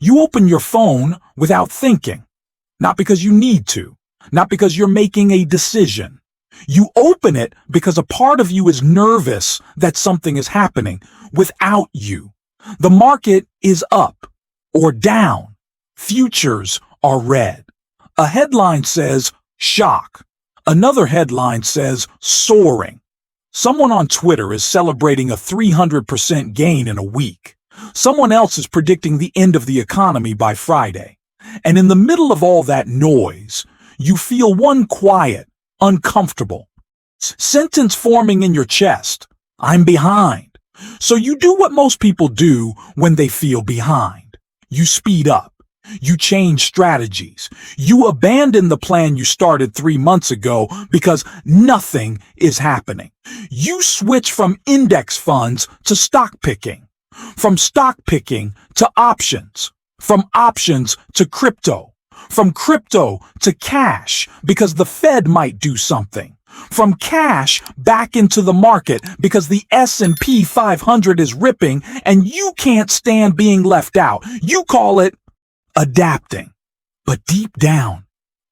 You open your phone without thinking, not because you need to, not because you're making a decision. You open it because a part of you is nervous that something is happening without you. The market is up or down. Futures are red. A headline says shock. Another headline says soaring. Someone on Twitter is celebrating a 300% gain in a week. Someone else is predicting the end of the economy by Friday. And in the middle of all that noise, you feel one quiet, uncomfortable sentence forming in your chest. I'm behind. So you do what most people do when they feel behind. You speed up. You change strategies. You abandon the plan you started 3 months ago because nothing is happening. You switch from index funds to stock picking, from stock picking to options, from options to crypto, from crypto to cash because the Fed might do something, from cash back into the market because the S&P 500 is ripping and you can't stand being left out. You call it adapting. But deep down,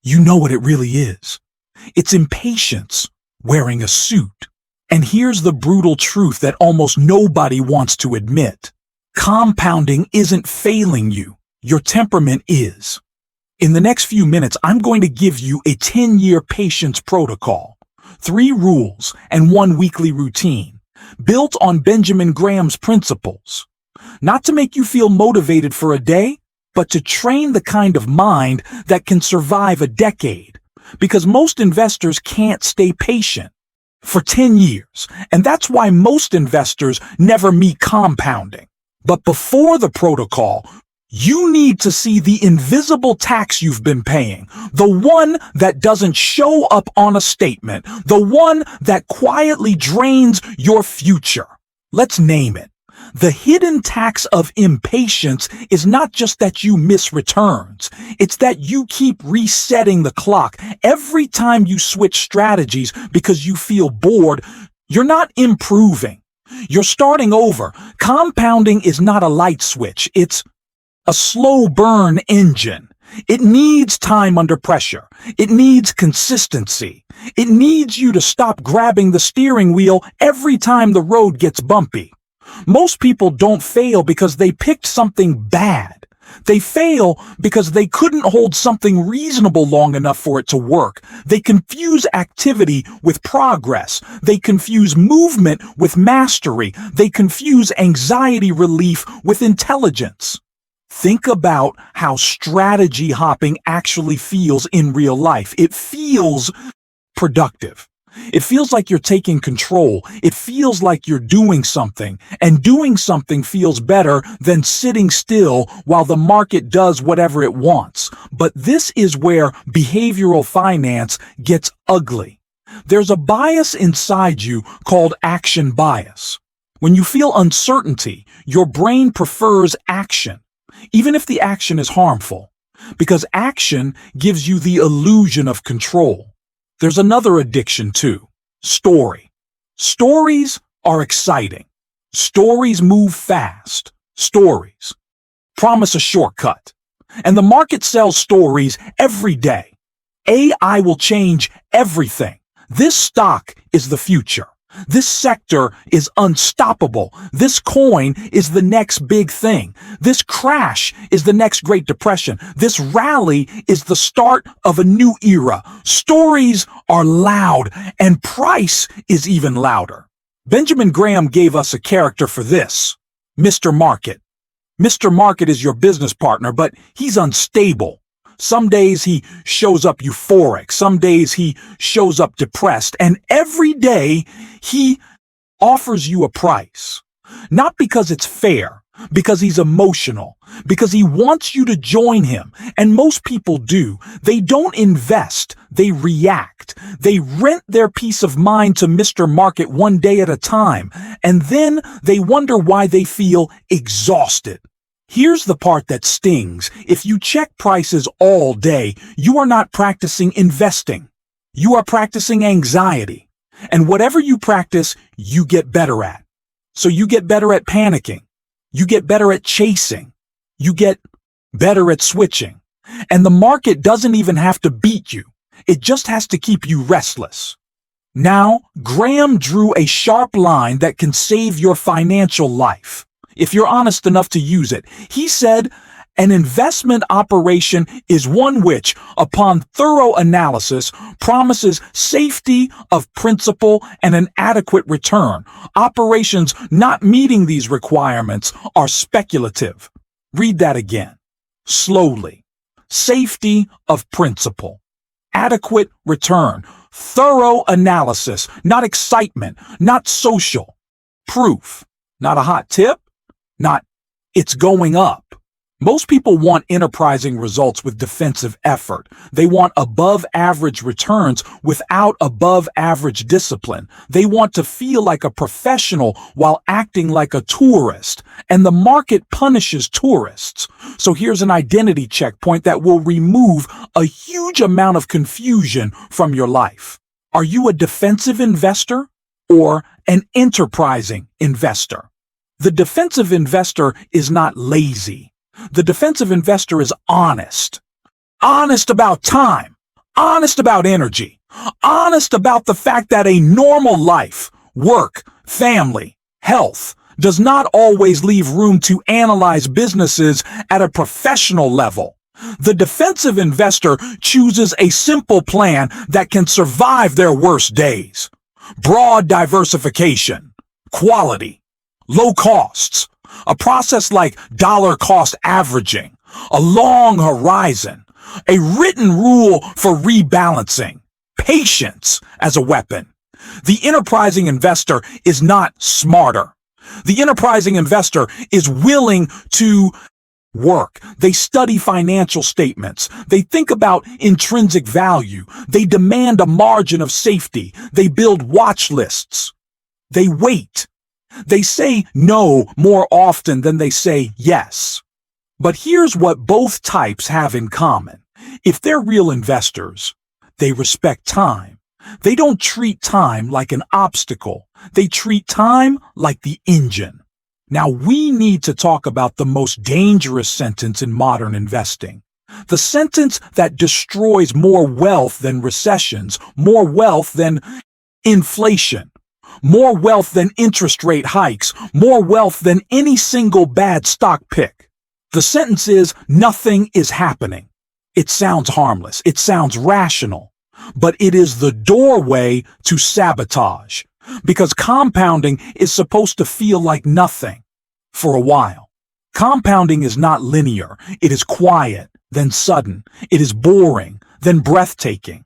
you know what it really is. It's impatience wearing a suit. And here's the brutal truth that almost nobody wants to admit. Compounding isn't failing you. Your temperament is. In the next few minutes, I'm going to give you a 10-year patience protocol, 3 rules, and 1 weekly routine, built on Benjamin Graham's principles. Not to make you feel motivated for a day, but to train the kind of mind that can survive a decade. Because most investors can't stay patient for 10 years, and that's why most investors never meet compounding. But before the protocol, you need to see the invisible tax you've been paying, the one that doesn't show up on a statement, the one that quietly drains your future. Let's name it. The hidden tax of impatience is not just that you miss returns. It's that you keep resetting the clock every time you switch strategies because you feel bored. You're not improving. You're starting over. Compounding is not a light switch. It's a slow burn engine. It needs time under pressure. It needs consistency. It needs you to stop grabbing the steering wheel every time the road gets bumpy. Most people don't fail because they picked something bad. They fail because they couldn't hold something reasonable long enough for it to work. They confuse activity with progress. They confuse movement with mastery. They confuse anxiety relief with intelligence. Think about how strategy hopping actually feels in real life. It feels productive. It feels like you're taking control. It feels like you're doing something, and doing something feels better than sitting still while the market does whatever it wants. But this is where behavioral finance gets ugly. There's a bias inside you called action bias. When you feel uncertainty, your brain prefers action, even if the action is harmful, because action gives you the illusion of control. There's another addiction too. Story. Stories are exciting. Stories move fast. Stories promise a shortcut. And the market sells stories every day. AI will change everything. This stock is the future. This sector is unstoppable. This coin is the next big thing. This crash is the next Great Depression. This rally is the start of a new era. Stories are loud, and price is even louder. Benjamin Graham gave us a character for this: Mr. Market. Mr. Market is your business partner, but he's unstable. Some days he shows up euphoric, some days he shows up depressed, and every day he offers you a price. Not because it's fair, because he's emotional, because he wants you to join him. And most people do. They don't invest, they react. They rent their peace of mind to Mr. Market one day at a time, and then they wonder why they feel exhausted. Here's the part that stings. If you check prices all day, you are not practicing investing. You are practicing anxiety. And whatever you practice, you get better at. So you get better at panicking. You get better at chasing. You get better at switching. And the market doesn't even have to beat you. It just has to keep you restless. Now, Graham drew a sharp line that can save your financial life, if you're honest enough to use it. He said, an investment operation is one which, upon thorough analysis, promises safety of principal and an adequate return. Operations not meeting these requirements are speculative. Read that again, slowly. Safety of principal, adequate return, thorough analysis, not excitement, not social proof, not a hot tip, not it's going up. Most people want enterprising results with defensive effort. They want above-average returns without above-average discipline. They want to feel like a professional while acting like a tourist. And the market punishes tourists. So here's an identity checkpoint that will remove a huge amount of confusion from your life. Are you a defensive investor or an enterprising investor? The defensive investor is not lazy. The defensive investor is honest. Honest about time. Honest about energy. Honest about the fact that a normal life, work, family, health, does not always leave room to analyze businesses at a professional level. The defensive investor chooses a simple plan that can survive their worst days. Broad diversification, quality, low costs, a process like dollar cost averaging, a long horizon, a written rule for rebalancing, patience as a weapon. The enterprising investor is not smarter. The enterprising investor is willing to work. They study financial statements. They think about intrinsic value. They demand a margin of safety. They build watch lists. They wait. They say no more often than they say yes. But here's what both types have in common. If they're real investors, they respect time. They don't treat time like an obstacle. They treat time like the engine. Now we need to talk about the most dangerous sentence in modern investing. The sentence that destroys more wealth than recessions, more wealth than inflation, more wealth than interest rate hikes, more wealth than any single bad stock pick. The sentence is, nothing is happening. It sounds harmless. It sounds rational. But it is the doorway to sabotage. Because compounding is supposed to feel like nothing for a while. Compounding is not linear. It is quiet, then sudden. It is boring, then breathtaking.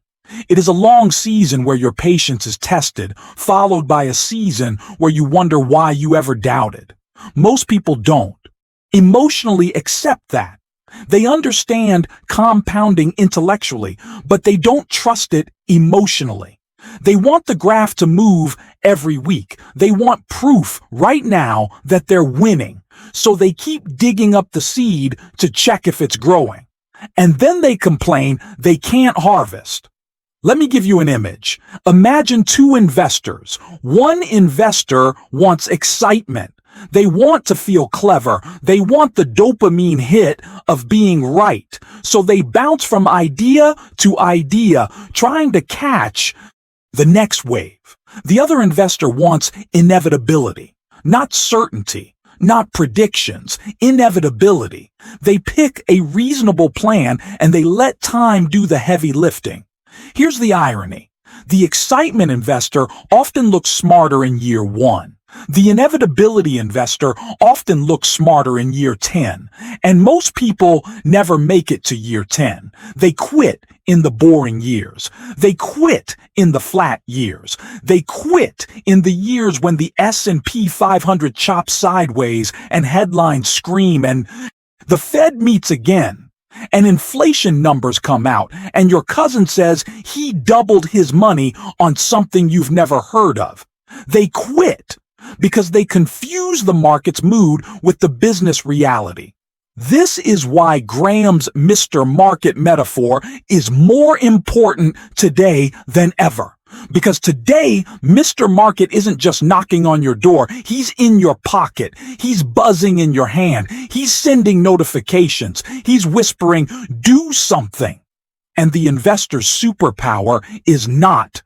It is a long season where your patience is tested, followed by a season where you wonder why you ever doubted. Most people don't emotionally accept that. They understand compounding intellectually, but they don't trust it emotionally. They want the graph to move every week. They want proof right now that they're winning. So they keep digging up the seed to check if it's growing. And then they complain they can't harvest. Let me give you an image. Imagine two investors. One investor wants excitement. They want to feel clever. They want the dopamine hit of being right. So they bounce from idea to idea, trying to catch the next wave. The other investor wants inevitability, not certainty, not predictions, inevitability. They pick a reasonable plan and they let time do the heavy lifting. Here's the irony. The excitement investor often looks smarter in year 1. The inevitability investor often looks smarter in year 10. And most people never make it to year 10. They quit in the boring years. They quit in the flat years. They quit in the years when the S&P 500 chops sideways and headlines scream and the Fed meets again. And inflation numbers come out, and your cousin says he doubled his money on something you've never heard of. They quit because they confuse the market's mood with the business reality. This is why Graham's Mr. Market metaphor is more important today than ever. Because today, Mr. Market isn't just knocking on your door. He's in your pocket. He's buzzing in your hand. He's sending notifications. He's whispering, do something. And the investor's superpower is not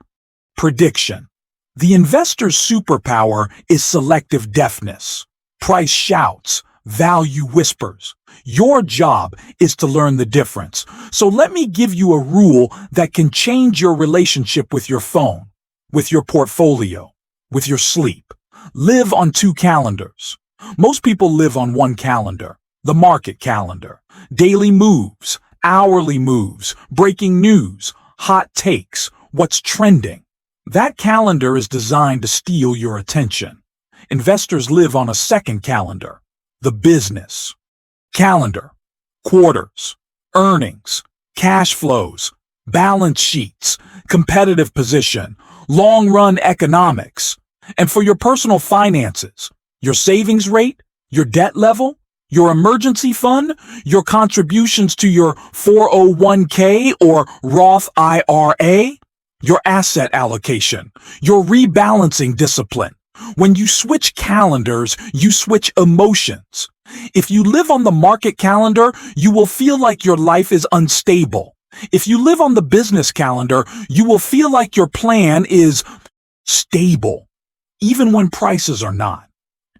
prediction. The investor's superpower is selective deafness. Price shouts, value whispers. Your job is to learn the difference. So let me give you a rule that can change your relationship with your phone, with your portfolio, with your sleep. Live on 2 calendars. Most people live on 1 calendar, the market calendar. Daily moves, hourly moves, breaking news, hot takes, what's trending. That calendar is designed to steal your attention. Investors live on a 2nd calendar, the business calendar, quarters, earnings, cash flows, balance sheets, competitive position, long-run economics. And for your personal finances, your savings rate, your debt level, your emergency fund, your contributions to your 401k or Roth IRA, your asset allocation, your rebalancing discipline. When you switch calendars, you switch emotions. If you live on the market calendar, you will feel like your life is unstable. If you live on the business calendar, you will feel like your plan is stable, even when prices are not.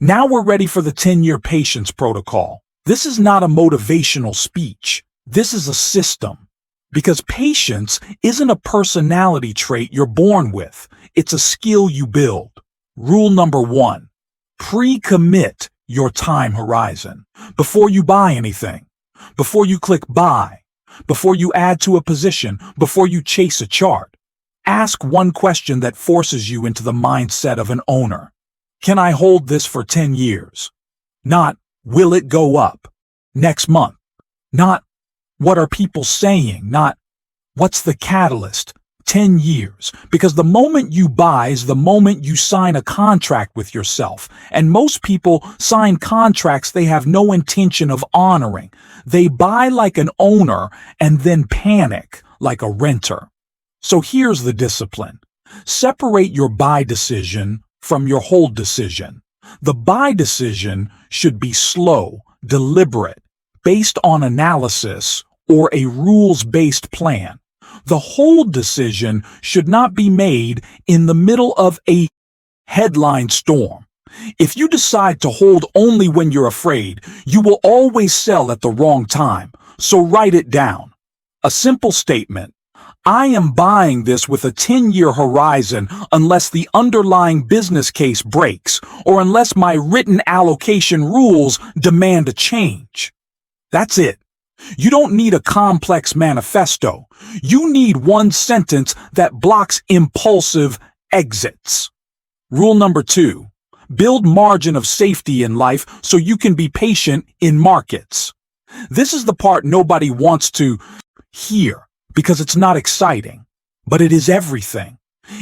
Now we're ready for the 10-year patience protocol. This is not a motivational speech. This is a system. Because patience isn't a personality trait you're born with. It's a skill you build. Rule number 1, pre-commit your time horizon. Before you buy anything, before you click buy, before you add to a position, before you chase a chart, ask one question that forces you into the mindset of an owner. Can I hold this for 10 years? Not, will it go up next month? Not, what are people saying? Not, what's the catalyst? 10 years. Because the moment you buy is the moment you sign a contract with yourself. And most people sign contracts they have no intention of honoring. They buy like an owner and then panic like a renter. So here's the discipline. Separate your buy decision from your hold decision. The buy decision should be slow, deliberate, based on analysis or a rules-based plan. The hold decision should not be made in the middle of a headline storm. If you decide to hold only when you're afraid, you will always sell at the wrong time. So write it down. A simple statement. I am buying this with a 10-year horizon unless the underlying business case breaks or unless my written allocation rules demand a change. That's it. You don't need a complex manifesto. You need one sentence that blocks impulsive exits. Rule number 2, build margin of safety in life so you can be patient in markets. This is the part nobody wants to hear because it's not exciting, but it is everything.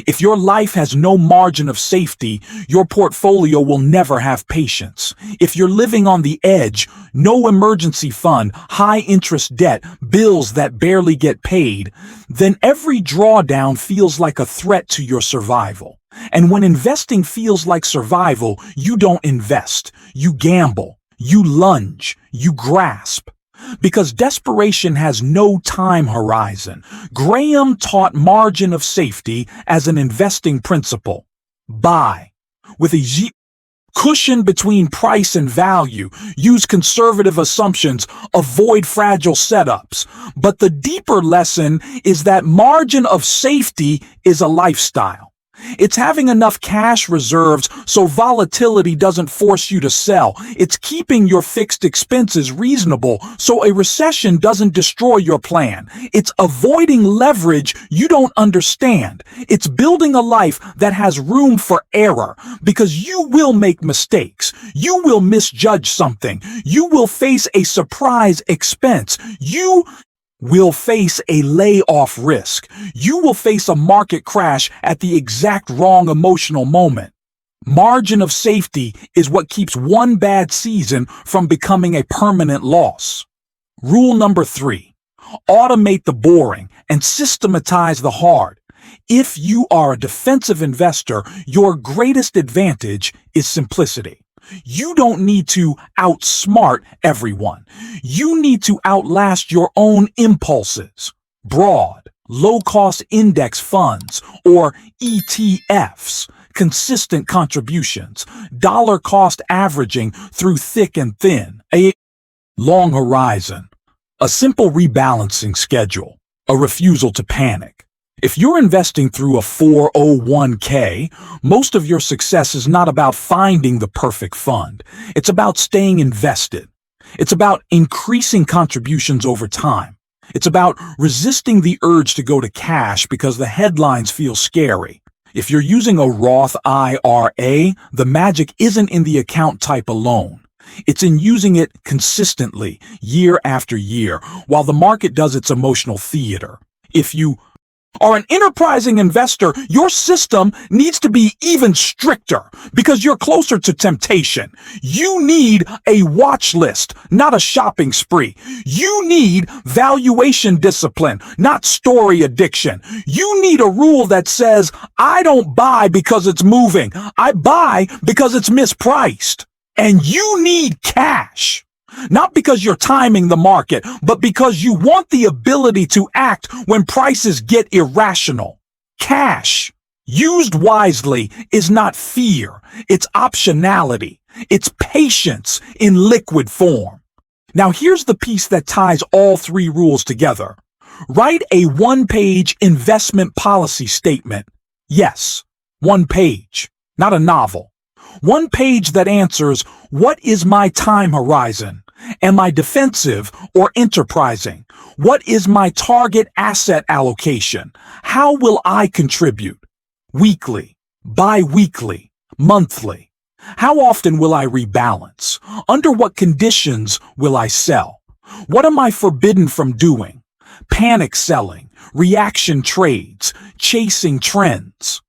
If your life has no margin of safety, your portfolio will never have patience. If you're living on the edge, no emergency fund, high interest debt, bills that barely get paid, then every drawdown feels like a threat to your survival. And when investing feels like survival, you don't invest. You gamble. You lunge. You grasp. Because desperation has no time horizon. Graham taught margin of safety as an investing principle. Buy. With a cushion between price and value. Use conservative assumptions. Avoid fragile setups. But the deeper lesson is that margin of safety is a lifestyle. It's having enough cash reserves so volatility doesn't force you to sell. It's keeping your fixed expenses reasonable so a recession doesn't destroy your plan. It's avoiding leverage you don't understand. It's building a life that has room for error because you will make mistakes. You will misjudge something. You will face a surprise expense. You will face a layoff risk. You will face a market crash at the exact wrong emotional moment. Margin of safety is what keeps one bad season from becoming a permanent loss. Rule number 3, automate the boring and systematize the hard. If you are a defensive investor, your greatest advantage is simplicity. You don't need to outsmart everyone. You need to outlast your own impulses. Broad, low-cost index funds, or ETFs, consistent contributions, dollar cost averaging through thick and thin, a long horizon, a simple rebalancing schedule, a refusal to panic. If you're investing through a 401k, most of your success is not about finding the perfect fund. It's about staying invested. It's about increasing contributions over time. It's about resisting the urge to go to cash because the headlines feel scary. If you're using a Roth IRA, the magic isn't in the account type alone. It's in using it consistently, year after year, while the market does its emotional theater. If you are an enterprising investor, your system needs to be even stricter because you're closer to temptation. You need a watch list, not a shopping spree. You need valuation discipline, not story addiction. You need a rule that says, I don't buy because it's moving. I buy because it's mispriced. And you need cash. Not because you're timing the market, but because you want the ability to act when prices get irrational. Cash, used wisely, is not fear. It's optionality. It's patience in liquid form. Now here's the piece that ties all three rules together. Write a one-page investment policy statement. Yes, one page, not a novel. One page that answers, what is my time horizon? Am I defensive or enterprising? What is my target asset allocation? How will I contribute? Weekly, bi-weekly, monthly. How often will I rebalance? Under what conditions will I sell? What am I forbidden from doing? Panic selling, reaction trades, chasing trends.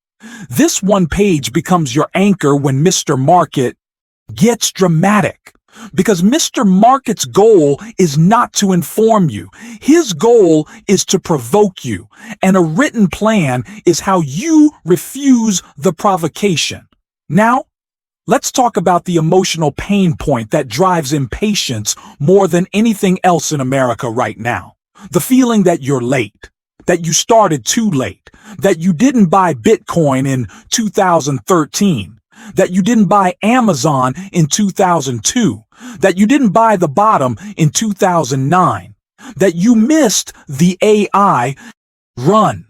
This one page becomes your anchor when Mr. Market gets dramatic. Because Mr. Market's goal is not to inform you. His goal is to provoke you. And a written plan is how you refuse the provocation. Now, let's talk about the emotional pain point that drives impatience more than anything else in America right now. The feeling that you're late, that you started too late, that you didn't buy Bitcoin in 2013, that you didn't buy Amazon in 2002, that you didn't buy the bottom in 2009, that you missed the AI run,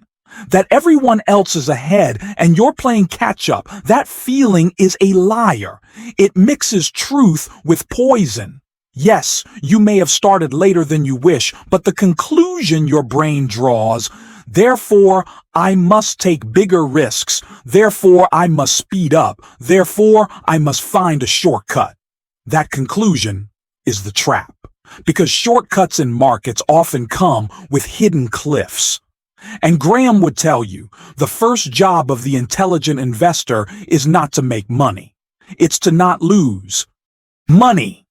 that everyone else is ahead and you're playing catch up. That feeling is a liar. It mixes truth with poison. Yes, you may have started later than you wish, but the conclusion your brain draws, therefore, I must take bigger risks. Therefore, I must speed up. Therefore, I must find a shortcut. That conclusion is the trap, because shortcuts in markets often come with hidden cliffs. And Graham would tell you, the first job of the intelligent investor is not to make money. It's to not lose money.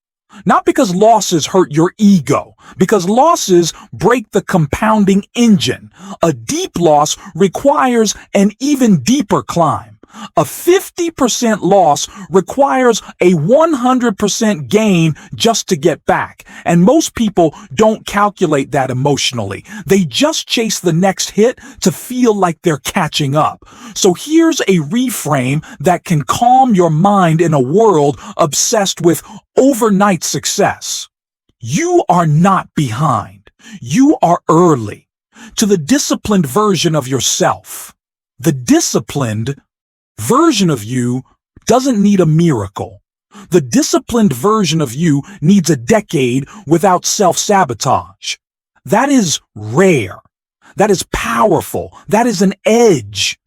Not because losses hurt your ego, because losses break the compounding engine. A deep loss requires an even deeper climb. A 50% loss requires a 100% gain just to get back. And most people don't calculate that emotionally. They just chase the next hit to feel like they're catching up. So here's a reframe that can calm your mind in a world obsessed with overnight success. You are not behind. You are early. To the disciplined version of yourself. The disciplined version of you doesn't need a miracle. The disciplined version of you needs a decade without self-sabotage. That is rare. That is powerful. That is an edge.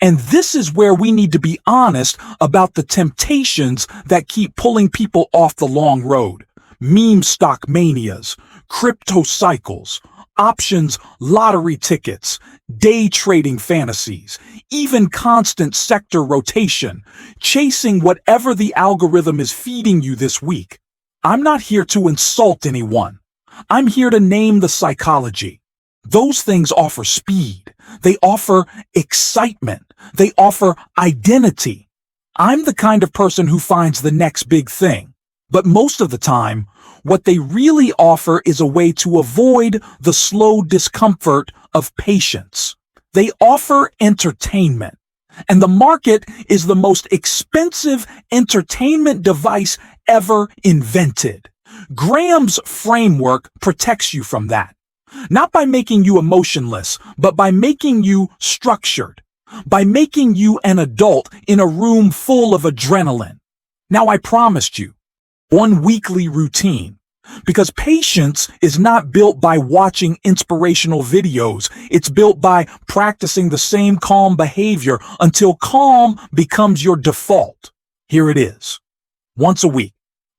And this is where we need to be honest about the temptations that keep pulling people off the long road. Meme stock manias, crypto cycles, options, lottery tickets, day trading fantasies, even constant sector rotation, chasing whatever the algorithm is feeding you this week. I'm not here to insult anyone. I'm here to name the psychology. Those things offer speed. They offer excitement. They offer identity. I'm the kind of person who finds the next big thing. But most of the time, what they really offer is a way to avoid the slow discomfort of patience. They offer entertainment. And the market is the most expensive entertainment device ever invented. Graham's framework protects you from that. Not by making you emotionless, but by making you structured. By making you an adult in a room full of adrenaline. Now I promised you one weekly routine. Because patience is not built by watching inspirational videos. It's built by practicing the same calm behavior until calm becomes your default. Here it is. Once a week,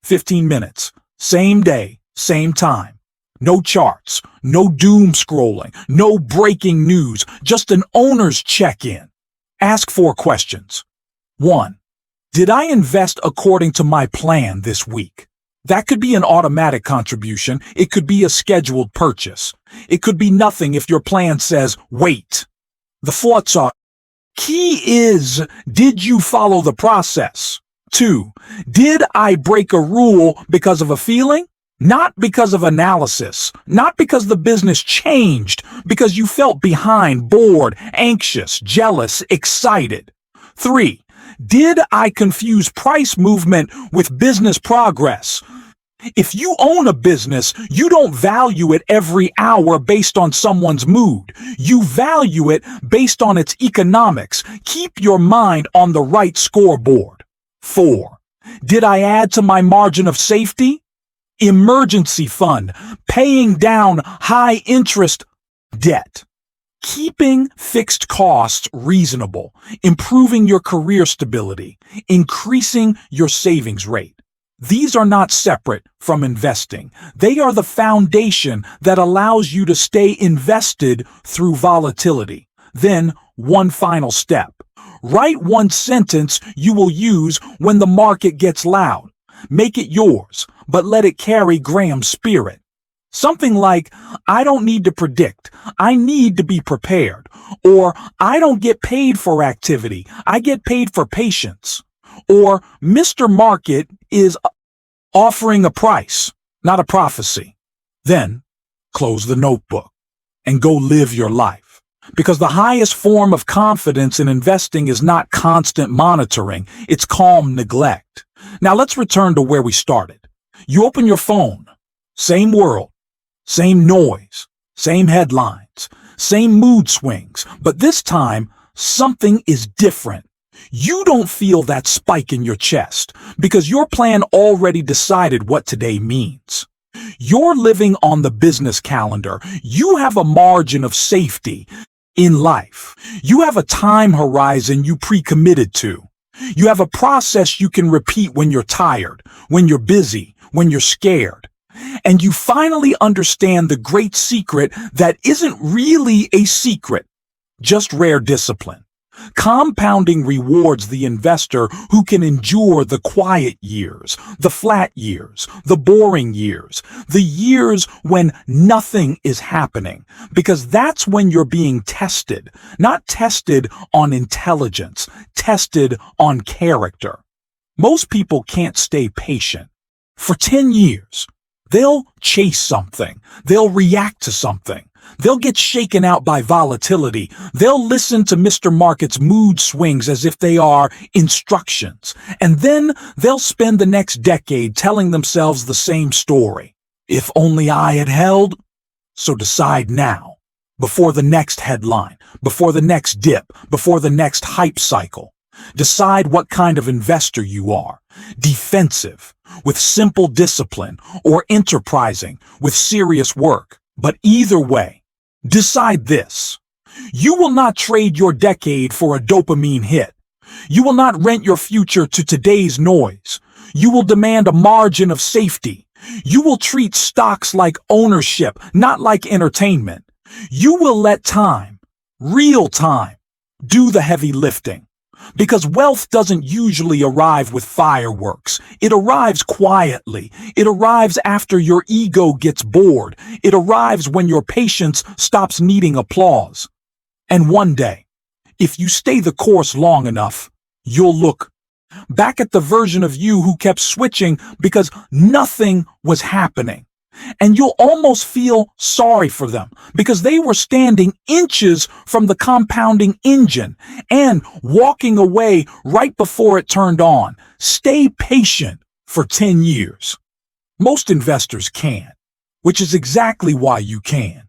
15 minutes, same day, same time. No charts, no doom scrolling, no breaking news, just an owner's check-in. Ask 4 questions. 1. Did I invest according to my plan this week? That could be an automatic contribution. It could be a scheduled purchase. It could be nothing if your plan says, wait. The thoughts are, key is, did you follow the process? 2. Did I break a rule because of a feeling? Not because of analysis. Not because the business changed. Because you felt behind, bored, anxious, jealous, excited. 3. Did I confuse price movement with business progress? If you own a business, you don't value it every hour based on someone's mood. You value it based on its economics. Keep your mind on the right scoreboard. 4. Did I add to my margin of safety? Emergency fund, paying down high interest debt. Keeping fixed costs reasonable, improving your career stability, increasing your savings rate. These are not separate from investing. They are the foundation that allows you to stay invested through volatility. Then, one final step. Write one sentence you will use when the market gets loud. Make it yours, but let it carry Graham's spirit. Something like, I don't need to predict, I need to be prepared. Or, I don't get paid for activity, I get paid for patience. Or, Mr. Market is offering a price, not a prophecy. Then, close the notebook and go live your life. Because the highest form of confidence in investing is not constant monitoring, it's calm neglect. Now let's return to where we started. You open your phone, same world. Same noise, same headlines, same mood swings, but this time, something is different. You don't feel that spike in your chest because your plan already decided what today means. You're living on the business calendar. You have a margin of safety in life. You have a time horizon you pre-committed to. You have a process you can repeat when you're tired, when you're busy, when you're scared. And you finally understand the great secret that isn't really a secret, just rare discipline. Compounding rewards the investor who can endure the quiet years, the flat years, the boring years, the years when nothing is happening, because that's when you're being tested, not tested on intelligence, tested on character. Most people can't stay patient. For 10 years, they'll chase something. They'll react to something. They'll get shaken out by volatility. They'll listen to Mr. Market's mood swings as if they are instructions. And then they'll spend the next decade telling themselves the same story. If only I had held. So decide now. Before the next headline, before the next dip, before the next hype cycle. Decide what kind of investor you are. Defensive, with simple discipline, or enterprising, with serious work. But either way, decide this. You will not trade your decade for a dopamine hit. You will not rent your future to today's noise. You will demand a margin of safety. You will treat stocks like ownership, not like entertainment. You will let time, real time, do the heavy lifting. Because wealth doesn't usually arrive with fireworks. It arrives quietly. It arrives after your ego gets bored. It arrives when your patience stops needing applause. And one day, if you stay the course long enough, you'll look back at the version of you who kept switching because nothing was happening. And you'll almost feel sorry for them because they were standing inches from the compounding engine and walking away right before it turned on. Stay patient for 10 years. Most investors can, which is exactly why you can.